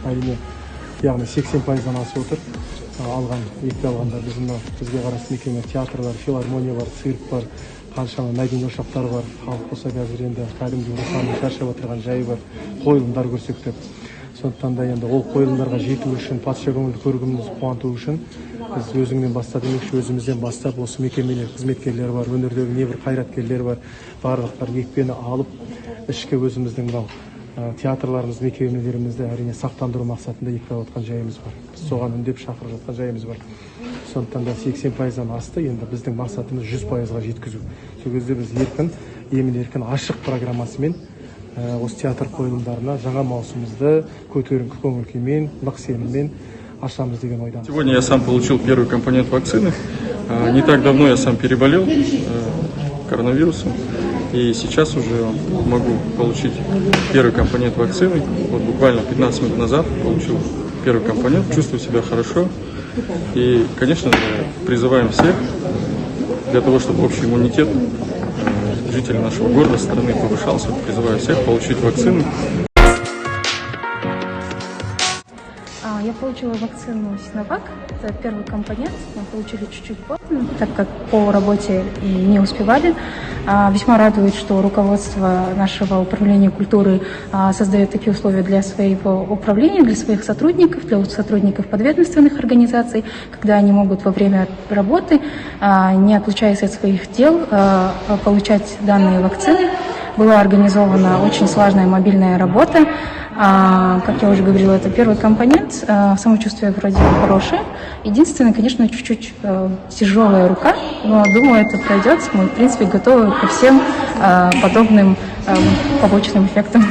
Әрине, яғни 80%-дан асып отыр. Алған, екпе алғандар бізге қарасты мекеме, театрлар, филармониялар, цирк бар, қаншама мәдени ошақтар бар. Халық болса қазір енді кәдімгі рухани шаршап отырған жайы бар, қойылымдар көрсетті. Сондықтан да енді ол қойылымдарға жету үшін, патша көңілді көргімізді қуанту үшін біз өзіңнен бастап демекші, өзімізден бастап осы мекемелер қызметкерлер бар, өнердегі небір қайраткерлер бар, барлықтар екпені алып, ішкі өзіміздің мынау театрларымыз, мекемелерімізді әрине сақтандыру мақсатында екпе алған жайымыз бар. Біз соған үндеп шақырып жатқан жайымыз бар. Сондықтан да 80%-дан асты, енді біздің мақсатымыз 100%-ға жеткізу. Сол кезде біз еркін, емін-еркін ашық программасымен осы театр қойылымдарына жаңа маусымызды көтеріңкі көңіл-күймен, нық сеніммен ашамыз деген ойдамыз. Сегодня я сам получил первый компонент вакцины. Не так давно я сам переболел коронавирусом. И сейчас уже могу получить первый компонент вакцины. Вот буквально 15 минут назад получил первый компонент, чувствую себя хорошо. И, конечно же, призываем всех для того, чтобы общий иммунитет жителей нашего города, страны повышался. Призываю всех получить вакцину. Я получила вакцину Синовак, это первый компонент, мы получили чуть-чуть поздно, так как по работе не успевали. Весьма радует, что руководство нашего управления культуры создает такие условия для своего управления, для своих сотрудников, для сотрудников подведомственных организаций, когда они могут во время работы, не отлучаясь от своих дел, получать данные вакцины. Была организована очень слаженная мобильная работа. Как я уже говорила, это первый компонент. Самочувствие вроде хорошее. Единственное, конечно, чуть-чуть тяжелая рука, но думаю, это пройдет. Мы, в принципе, готовы ко всем подобным побочным эффектам.